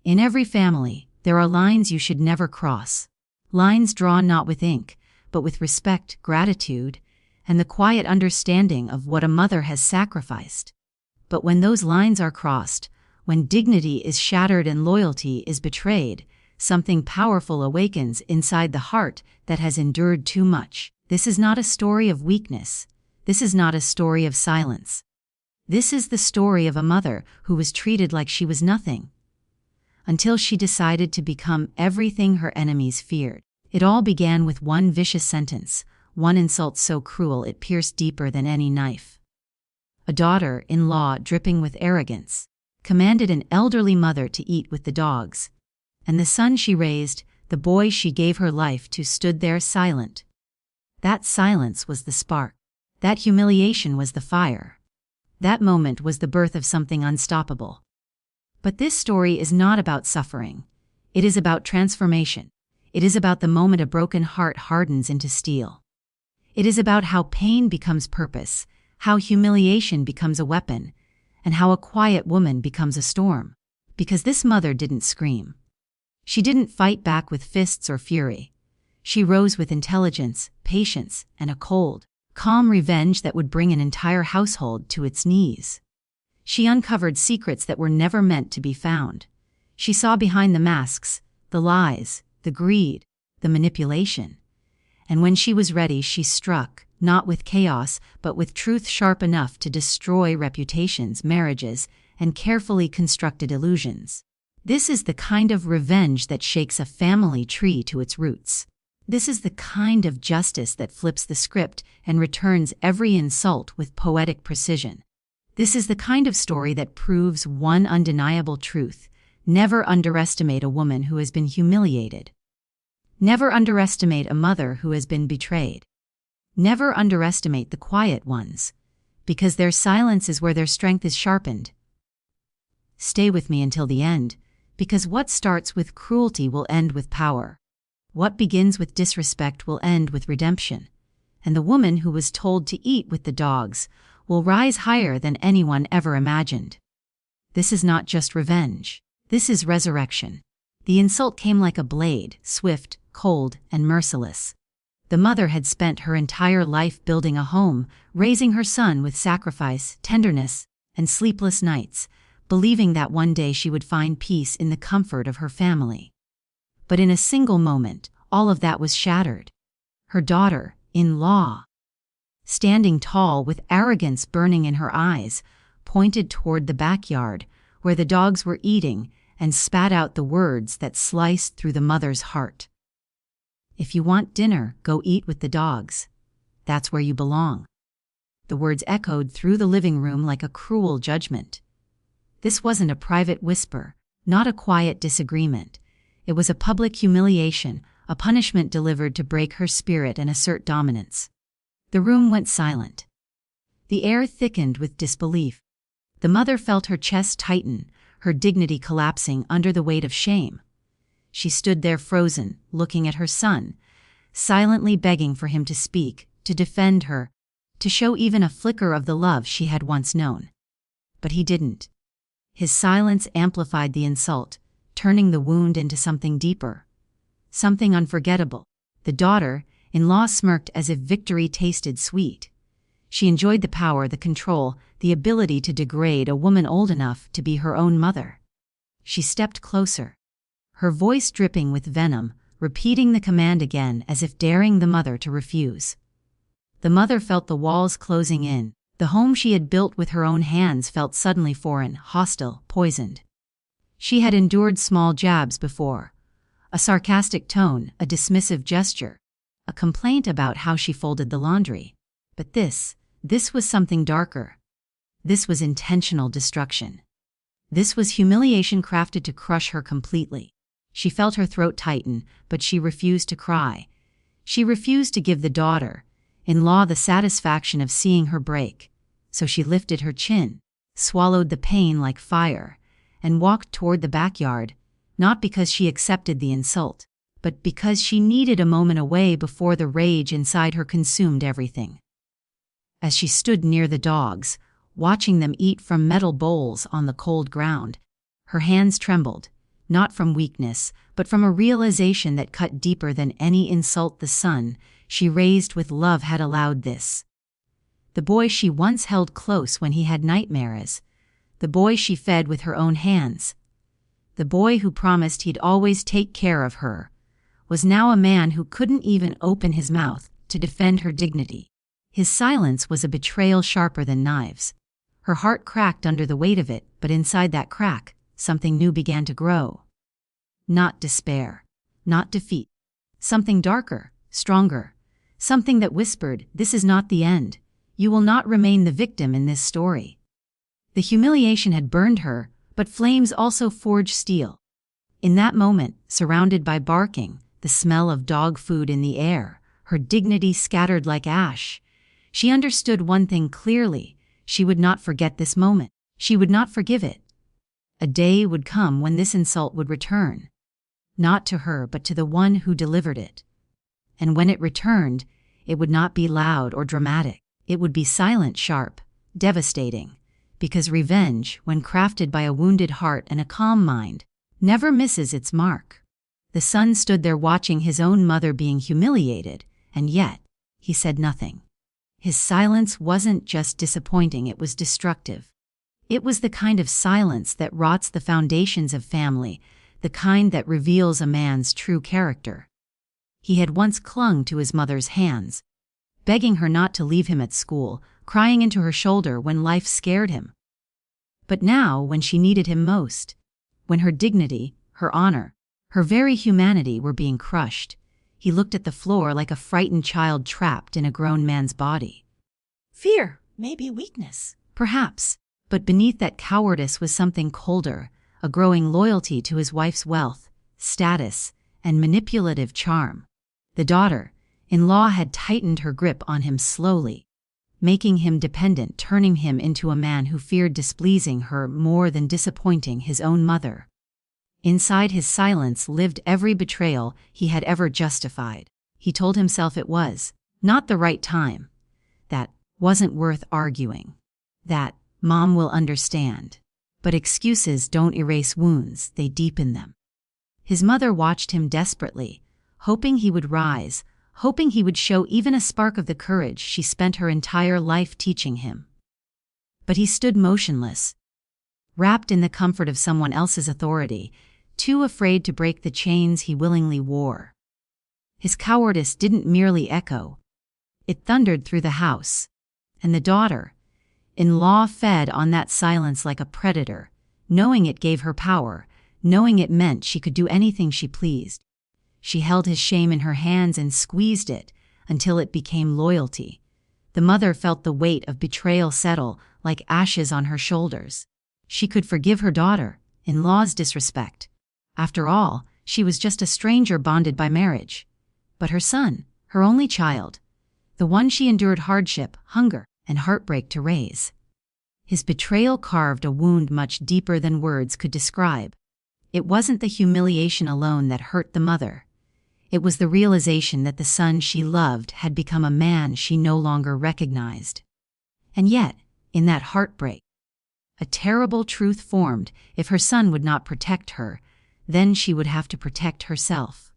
In every family, there are lines you should never cross. Lines drawn not with ink, but with respect, gratitude, and the quiet understanding of what a mother has sacrificed. But when those lines are crossed, when dignity is shattered and loyalty is betrayed, something powerful awakens inside the heart that has endured too much. This is not a story of weakness. This is not a story of silence. This is the story of a mother who was treated like she was nothing, until she decided to become everything her enemies feared. It all began with one vicious sentence, one insult so cruel it pierced deeper than any knife. A daughter-in-law, dripping with arrogance, commanded an elderly mother to eat with the dogs, and the son she raised, the boy she gave her life to, stood there silent. That silence was the spark. That humiliation was the fire. That moment was the birth of something unstoppable. But this story is not about suffering. It is about transformation. It is about the moment a broken heart hardens into steel. It is about how pain becomes purpose, how humiliation becomes a weapon, and how a quiet woman becomes a storm. Because this mother didn't scream. She didn't fight back with fists or fury. She rose with intelligence, patience, and a cold, calm revenge that would bring an entire household to its knees. She uncovered secrets that were never meant to be found. She saw behind the masks, the lies, the greed, the manipulation. And when she was ready, she struck, not with chaos, but with truth sharp enough to destroy reputations, marriages, and carefully constructed illusions. This is the kind of revenge that shakes a family tree to its roots. This is the kind of justice that flips the script and returns every insult with poetic precision. This is the kind of story that proves one undeniable truth: never underestimate a woman who has been humiliated. Never underestimate a mother who has been betrayed. Never underestimate the quiet ones, because their silence is where their strength is sharpened. Stay with me until the end, because what starts with cruelty will end with power. What begins with disrespect will end with redemption. And the woman who was told to eat with the dogs will rise higher than anyone ever imagined. This is not just revenge. This is resurrection. The insult came like a blade, swift, cold, and merciless. The mother had spent her entire life building a home, raising her son with sacrifice, tenderness, and sleepless nights, believing that one day she would find peace in the comfort of her family. But in a single moment, all of that was shattered. Her daughter-in-law, standing tall with arrogance burning in her eyes, pointed toward the backyard where the dogs were eating and spat out the words that sliced through the mother's heart. "If you want dinner, go eat with the dogs. That's where you belong." The words echoed through the living room like a cruel judgment. This wasn't a private whisper, not a quiet disagreement. It was a public humiliation, a punishment delivered to break her spirit and assert dominance. The room went silent. The air thickened with disbelief. The mother felt her chest tighten, her dignity collapsing under the weight of shame. She stood there frozen, looking at her son, silently begging for him to speak, to defend her, to show even a flicker of the love she had once known. But he didn't. His silence amplified the insult, turning the wound into something deeper, something unforgettable. The daughter-in-law smirked as if victory tasted sweet. She enjoyed the power, the control, the ability to degrade a woman old enough to be her own mother. She stepped closer, her voice dripping with venom, repeating the command again as if daring the mother to refuse. The mother felt the walls closing in. The home she had built with her own hands felt suddenly foreign, hostile, poisoned. She had endured small jabs before. A sarcastic tone, a dismissive gesture, a complaint about how she folded the laundry. But this was something darker. This was intentional destruction. This was humiliation crafted to crush her completely. She felt her throat tighten, but she refused to cry. She refused to give the daughter-in-law the satisfaction of seeing her break. So she lifted her chin, swallowed the pain like fire, and walked toward the backyard, not because she accepted the insult, but because she needed a moment away before the rage inside her consumed everything. As she stood near the dogs, watching them eat from metal bowls on the cold ground, her hands trembled, not from weakness, but from a realization that cut deeper than any insult the son she raised with love had allowed this. The boy she once held close when he had nightmares, the boy she fed with her own hands, the boy who promised he'd always take care of her, was now a man who couldn't even open his mouth to defend her dignity. His silence was a betrayal sharper than knives. Her heart cracked under the weight of it, but inside that crack, something new began to grow. Not despair, not defeat. Something darker, stronger. Something that whispered, "This is not the end. You will not remain the victim in this story." The humiliation had burned her, but flames also forged steel. In that moment, surrounded by barking, the smell of dog food in the air, her dignity scattered like ash, she understood one thing clearly: she would not forget this moment. She would not forgive it. A day would come when this insult would return. Not to her, but to the one who delivered it. And when it returned, it would not be loud or dramatic. It would be silent, sharp, devastating. Because revenge, when crafted by a wounded heart and a calm mind, never misses its mark. The son stood there watching his own mother being humiliated, and yet, he said nothing. His silence wasn't just disappointing, it was destructive. It was the kind of silence that rots the foundations of family, the kind that reveals a man's true character. He had once clung to his mother's hands, begging her not to leave him at school, crying into her shoulder when life scared him. But now, when she needed him most, when her dignity, her honor, her very humanity were being crushed, he looked at the floor like a frightened child trapped in a grown man's body. Fear, maybe weakness, perhaps, but beneath that cowardice was something colder, a growing loyalty to his wife's wealth, status, and manipulative charm. The daughter-in-law had tightened her grip on him slowly, making him dependent, turning him into a man who feared displeasing her more than disappointing his own mother. Inside his silence lived every betrayal he had ever justified. He told himself it was not the right time, that wasn't worth arguing, that mom will understand. But excuses don't erase wounds, they deepen them. His mother watched him desperately, hoping he would rise, hoping he would show even a spark of the courage she spent her entire life teaching him. But he stood motionless, wrapped in the comfort of someone else's authority, too afraid to break the chains he willingly wore. His cowardice didn't merely echo, it thundered through the house, and the daughter-in-law fed on that silence like a predator, knowing it gave her power, knowing it meant she could do anything she pleased. She held his shame in her hands and squeezed it until it became loyalty. The mother felt the weight of betrayal settle like ashes on her shoulders. She could forgive her daughter-in-law's disrespect. After all, she was just a stranger bonded by marriage. But her son, her only child, the one she endured hardship, hunger, and heartbreak to raise. His betrayal carved a wound much deeper than words could describe. It wasn't the humiliation alone that hurt the mother. It was the realization that the son she loved had become a man she no longer recognized. And yet, in that heartbreak, a terrible truth formed: if her son would not protect her, then she would have to protect herself.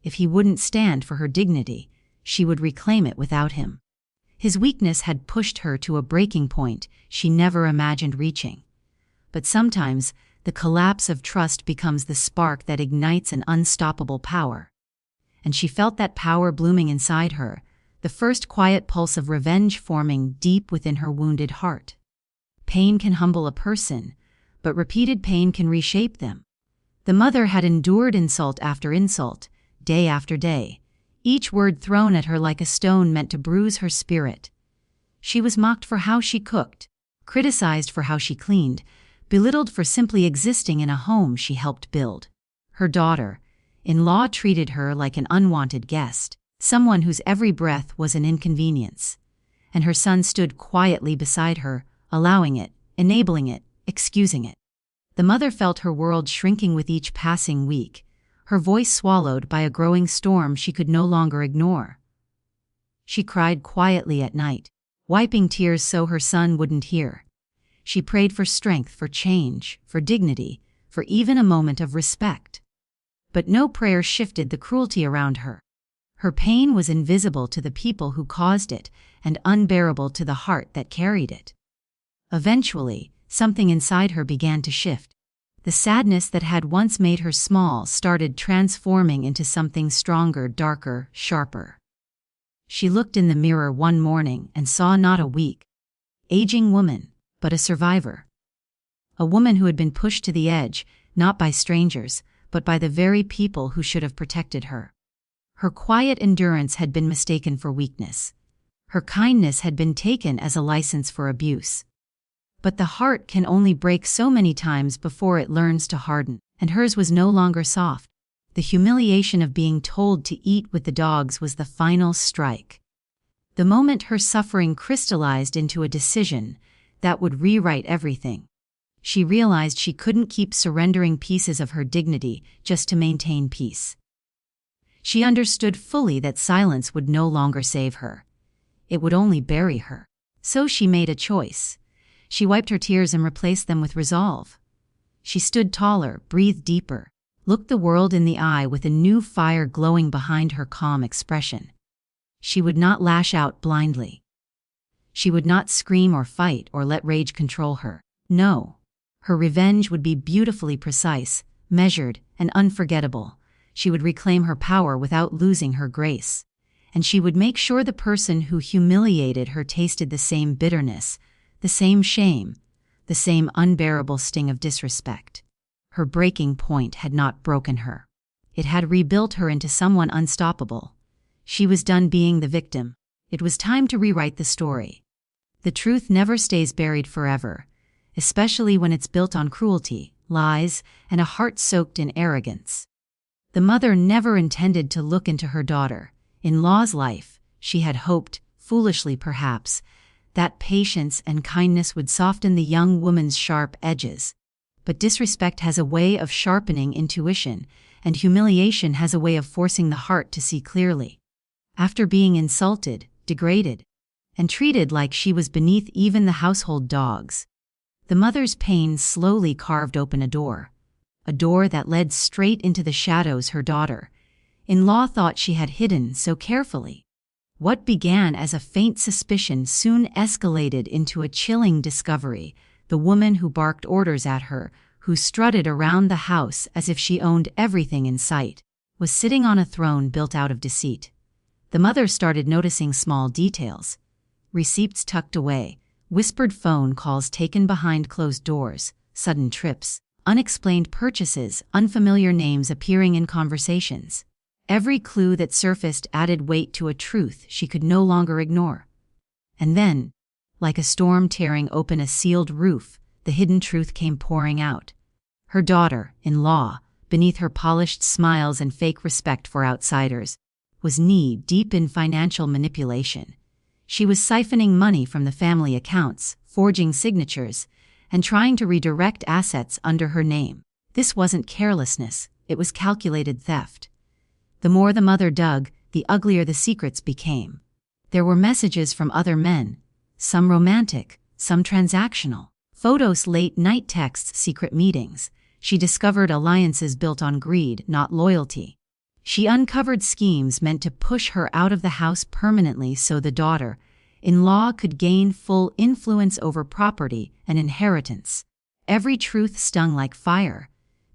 If he wouldn't stand for her dignity, she would reclaim it without him. His weakness had pushed her to a breaking point she never imagined reaching. But sometimes, the collapse of trust becomes the spark that ignites an unstoppable power. And she felt that power blooming inside her, the first quiet pulse of revenge forming deep within her wounded heart. Pain can humble a person, but repeated pain can reshape them. The mother had endured insult after insult, day after day, each word thrown at her like a stone meant to bruise her spirit. She was mocked for how she cooked, criticized for how she cleaned, belittled for simply existing in a home she helped build. Her daughter-in-law treated her like an unwanted guest, someone whose every breath was an inconvenience. And her son stood quietly beside her, allowing it, enabling it, excusing it. The mother felt her world shrinking with each passing week, her voice swallowed by a growing storm she could no longer ignore. She cried quietly at night, wiping tears so her son wouldn't hear. She prayed for strength, for change, for dignity, for even a moment of respect. But no prayer shifted the cruelty around her. Her pain was invisible to the people who caused it and unbearable to the heart that carried it. Eventually, something inside her began to shift. The sadness that had once made her small started transforming into something stronger, darker, sharper. She looked in the mirror one morning and saw not a weak, aging woman, but a survivor. A woman who had been pushed to the edge, not by strangers, but by the very people who should have protected her. Her quiet endurance had been mistaken for weakness. Her kindness had been taken as a license for abuse. But the heart can only break so many times before it learns to harden, and hers was no longer soft. The humiliation of being told to eat with the dogs was the final strike. The moment her suffering crystallized into a decision that would rewrite everything. She realized she couldn't keep surrendering pieces of her dignity just to maintain peace. She understood fully that silence would no longer save her. It would only bury her. So she made a choice. She wiped her tears and replaced them with resolve. She stood taller, breathed deeper, looked the world in the eye with a new fire glowing behind her calm expression. She would not lash out blindly. She would not scream or fight or let rage control her. No. Her revenge would be beautifully precise, measured, and unforgettable. She would reclaim her power without losing her grace. And she would make sure the person who humiliated her tasted the same bitterness, the same shame, the same unbearable sting of disrespect. Her breaking point had not broken her. It had rebuilt her into someone unstoppable. She was done being the victim. It was time to rewrite the story. The truth never stays buried forever, especially when it's built on cruelty, lies, and a heart soaked in arrogance. The mother never intended to look into her daughter-in-law's life. She had hoped, foolishly perhaps, that patience and kindness would soften the young woman's sharp edges. But disrespect has a way of sharpening intuition, and humiliation has a way of forcing the heart to see clearly. After being insulted, degraded, and treated like she was beneath even the household dogs, the mother's pain slowly carved open a door that led straight into the shadows her daughter-in-law thought she had hidden so carefully. What began as a faint suspicion soon escalated into a chilling discovery. The woman who barked orders at her, who strutted around the house as if she owned everything in sight, was sitting on a throne built out of deceit. The mother started noticing small details. Receipts tucked away, whispered phone calls taken behind closed doors, sudden trips, unexplained purchases, unfamiliar names appearing in conversations. Every clue that surfaced added weight to a truth she could no longer ignore. And then, like a storm tearing open a sealed roof, the hidden truth came pouring out. Her daughter-in-law, beneath her polished smiles and fake respect for outsiders, was knee-deep in financial manipulation. She was siphoning money from the family accounts, forging signatures, and trying to redirect assets under her name. This wasn't carelessness, it was calculated theft. The more the mother dug, the uglier the secrets became. There were messages from other men, some romantic, some transactional. Photos, late-night texts, secret meetings. She discovered alliances built on greed, not loyalty. She uncovered schemes meant to push her out of the house permanently so the daughter-in-law could gain full influence over property and inheritance. Every truth stung like fire,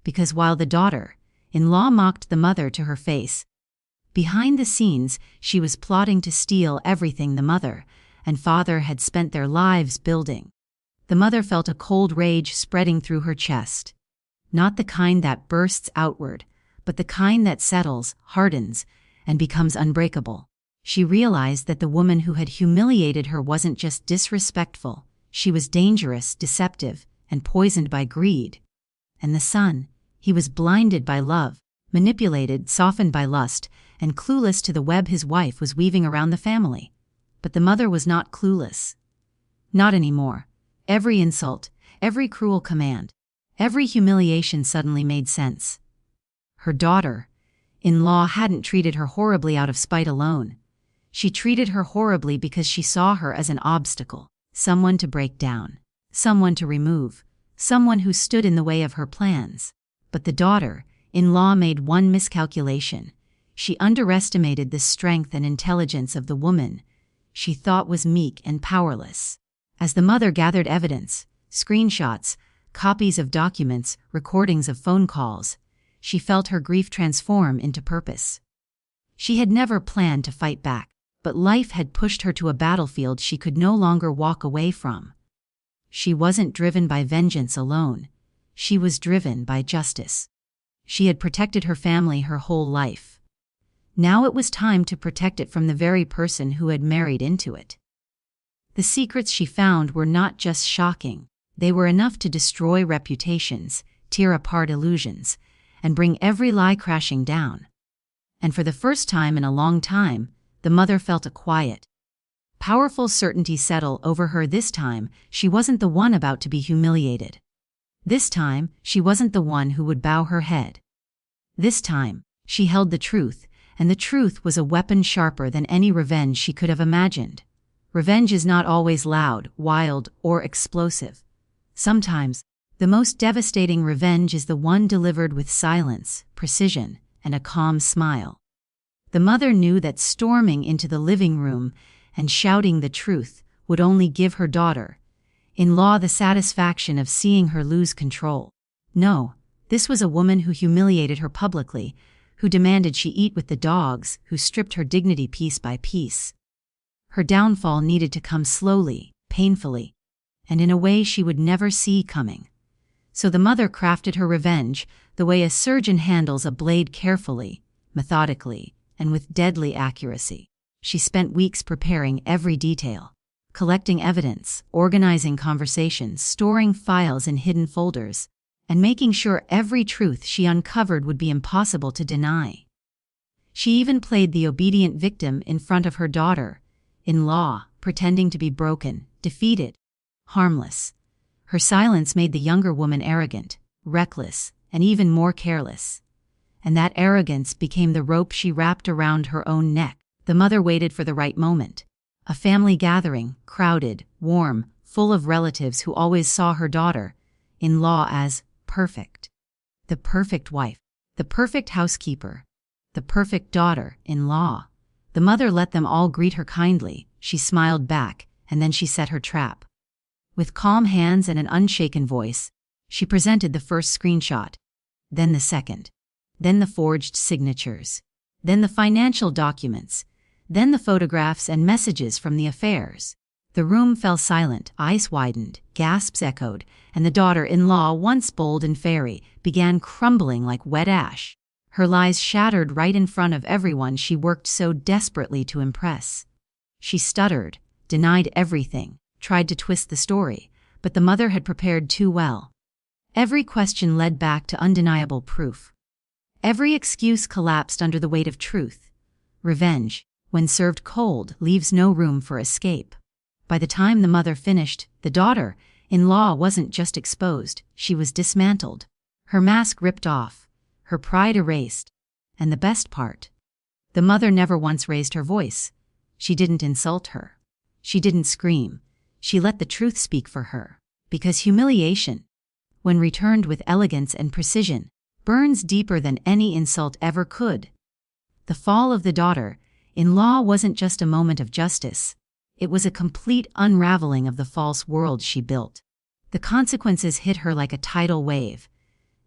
because while the daughter-in-law mocked the mother to her face, behind the scenes she was plotting to steal everything the mother and father had spent their lives building. The mother felt a cold rage spreading through her chest. Not the kind that bursts outward, but the kind that settles, hardens, and becomes unbreakable. She realized that the woman who had humiliated her wasn't just disrespectful, she was dangerous, deceptive, and poisoned by greed. And the son, he was blinded by love, manipulated, softened by lust, and clueless to the web his wife was weaving around the family. But the mother was not clueless. Not anymore. Every insult, every cruel command, every humiliation suddenly made sense. Her daughter-in-law hadn't treated her horribly out of spite alone. She treated her horribly because she saw her as an obstacle, someone to break down, someone to remove, someone who stood in the way of her plans. But the daughter-in-law made one miscalculation. She underestimated the strength and intelligence of the woman she thought was meek and powerless. As the mother gathered evidence, screenshots, copies of documents, recordings of phone calls, she felt her grief transform into purpose. She had never planned to fight back, but life had pushed her to a battlefield she could no longer walk away from. She wasn't driven by vengeance alone. She was driven by justice. She had protected her family her whole life. Now it was time to protect it from the very person who had married into it. The secrets she found were not just shocking. They were enough to destroy reputations, tear apart illusions, and bring every lie crashing down. And for the first time in a long time, the mother felt a quiet, powerful certainty settle over her. This time, she wasn't the one about to be humiliated. This time, she wasn't the one who would bow her head. This time, she held the truth, and the truth was a weapon sharper than any revenge she could have imagined. Revenge is not always loud, wild, or explosive. Sometimes, the most devastating revenge is the one delivered with silence, precision, and a calm smile. The mother knew that storming into the living room and shouting the truth would only give her daughter-in-law the satisfaction of seeing her lose control. No, this was a woman who humiliated her publicly, who demanded she eat with the dogs, who stripped her dignity piece by piece. Her downfall needed to come slowly, painfully, and in a way she would never see coming. So the mother crafted her revenge the way a surgeon handles a blade carefully, methodically, and with deadly accuracy. She spent weeks preparing every detail, collecting evidence, organizing conversations, storing files in hidden folders, and making sure every truth she uncovered would be impossible to deny. She even played the obedient victim in front of her daughter-in-law, pretending to be broken, defeated, harmless. Her silence made the younger woman arrogant, reckless, and even more careless. And that arrogance became the rope she wrapped around her own neck. The mother waited for the right moment. A family gathering, crowded, warm, full of relatives who always saw her daughter-in-law as perfect. The perfect wife, the perfect housekeeper, the perfect daughter-in-law. The mother let them all greet her kindly. She smiled back, and then she set her trap. With calm hands and an unshaken voice, she presented the first screenshot, then the second, then the forged signatures, then the financial documents, then the photographs and messages from the affairs. The room fell silent, eyes widened, gasps echoed, and the daughter-in-law, once bold and fairy, began crumbling like wet ash. Her lies shattered right in front of everyone she worked so desperately to impress. She stuttered, denied everything, tried to twist the story, but the mother had prepared too well. Every question led back to undeniable proof. Every excuse collapsed under the weight of truth. Revenge, when served cold, leaves no room for escape. By the time the mother finished, the daughter-in-law wasn't just exposed, she was dismantled. Her mask ripped off, her pride erased. And the best part, the mother never once raised her voice. She didn't insult her. She didn't scream. She let the truth speak for her. Because humiliation, when returned with elegance and precision, burns deeper than any insult ever could. The fall of the daughter-in-law wasn't just a moment of justice. It was a complete unraveling of the false world she built. The consequences hit her like a tidal wave.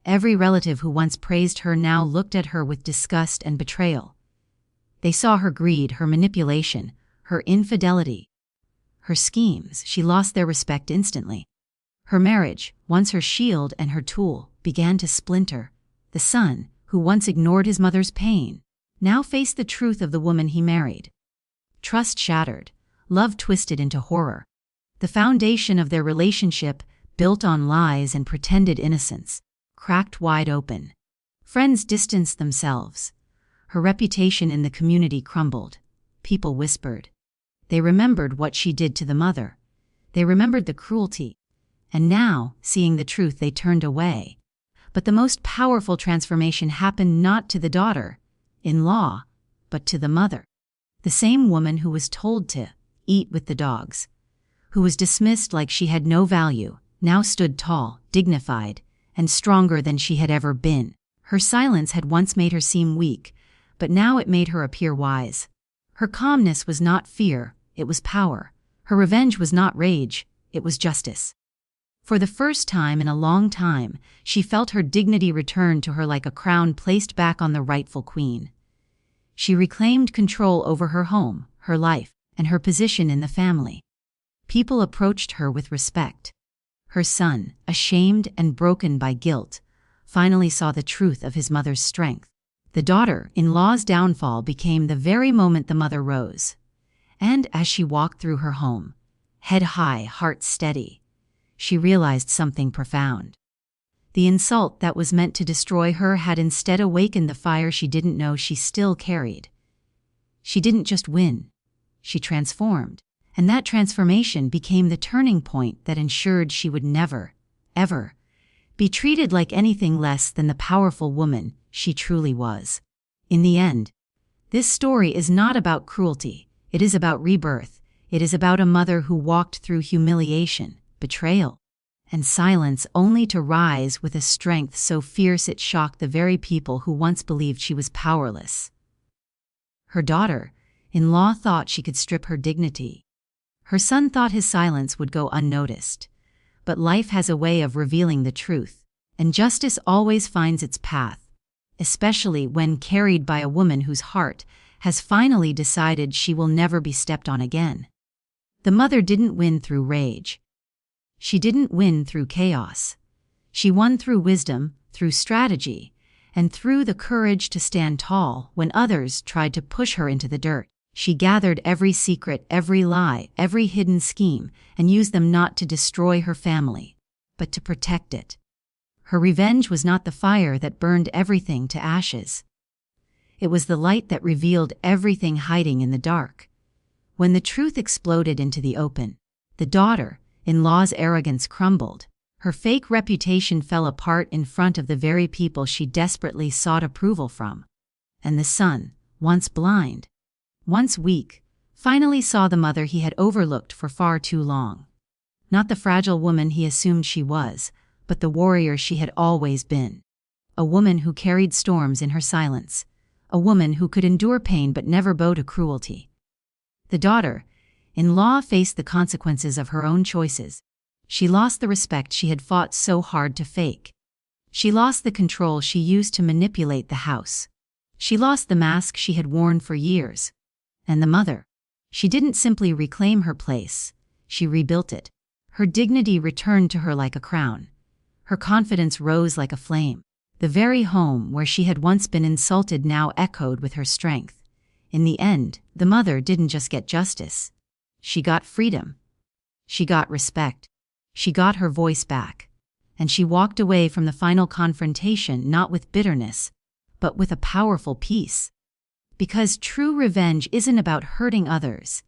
Every relative who once praised her now looked at her with disgust and betrayal. They saw her greed, her manipulation, her infidelity, her schemes. She lost their respect instantly. Her marriage, once her shield and her tool, began to splinter. The son, who once ignored his mother's pain, now faced the truth of the woman he married. Trust shattered, love twisted into horror. The foundation of their relationship, built on lies and pretended innocence, cracked wide open. Friends distanced themselves. Her reputation in the community crumbled. People whispered. They remembered what she did to the mother. They remembered the cruelty. And now, seeing the truth, they turned away. But the most powerful transformation happened not to the daughter-in-law, but to the mother. The same woman who was told to eat with the dogs, who was dismissed like she had no value, now stood tall, dignified, and stronger than she had ever been. Her silence had once made her seem weak, but now it made her appear wise. Her calmness was not fear, it was power. Her revenge was not rage, it was justice. For the first time in a long time, she felt her dignity return to her like a crown placed back on the rightful queen. She reclaimed control over her home, her life, and her position in the family. People approached her with respect. Her son, ashamed and broken by guilt, finally saw the truth of his mother's strength. The daughter-in-law's downfall became the very moment the mother rose. And as she walked through her home, head high, heart steady, she realized something profound. The insult that was meant to destroy her had instead awakened the fire she didn't know she still carried. She didn't just win, she transformed. And that transformation became the turning point that ensured she would never, ever, be treated like anything less than the powerful woman she truly was. In the end, this story is not about cruelty, it is about rebirth. It is about a mother who walked through humiliation, betrayal, and silence only to rise with a strength so fierce it shocked the very people who once believed she was powerless. Her daughter-in-law thought she could strip her dignity. Her son thought his silence would go unnoticed. But life has a way of revealing the truth, and justice always finds its path, especially when carried by a woman whose heart has finally decided she will never be stepped on again. The mother didn't win through rage. She didn't win through chaos. She won through wisdom, through strategy, and through the courage to stand tall when others tried to push her into the dirt. She gathered every secret, every lie, every hidden scheme, and used them not to destroy her family, but to protect it. Her revenge was not the fire that burned everything to ashes. It was the light that revealed everything hiding in the dark. When the truth exploded into the open, the daughter-in-law's arrogance crumbled. Her fake reputation fell apart in front of the very people she desperately sought approval from. And the son, once blind, once weak, finally saw the mother he had overlooked for far too long. Not the fragile woman he assumed she was, but the warrior she had always been. A woman who carried storms in her silence. A woman who could endure pain but never bow to cruelty. The daughter-in-law faced the consequences of her own choices. She lost the respect she had fought so hard to fake. She lost the control she used to manipulate the house. She lost the mask she had worn for years. And the mother, she didn't simply reclaim her place, she rebuilt it. Her dignity returned to her like a crown. Her confidence rose like a flame. The very home where she had once been insulted now echoed with her strength. In the end, the mother didn't just get justice. She got freedom. She got respect. She got her voice back. And she walked away from the final confrontation not with bitterness, but with a powerful peace. Because true revenge isn't about hurting others.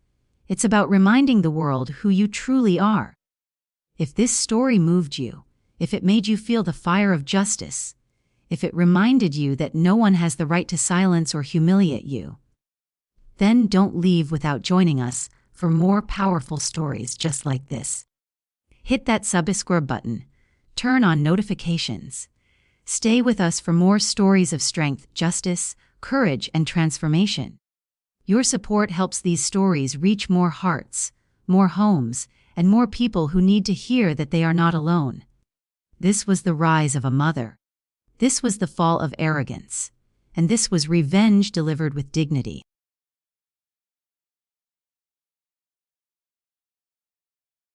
It's about reminding the world who you truly are. If this story moved you, if it made you feel the fire of justice, if it reminded you that no one has the right to silence or humiliate you, then don't leave without joining us for more powerful stories just like this. Hit that subscribe button, turn on notifications. Stay with us for more stories of strength, justice, courage, and transformation. Your support helps these stories reach more hearts, more homes, and more people who need to hear that they are not alone. This was the rise of a mother. This was the fall of arrogance. And this was revenge delivered with dignity.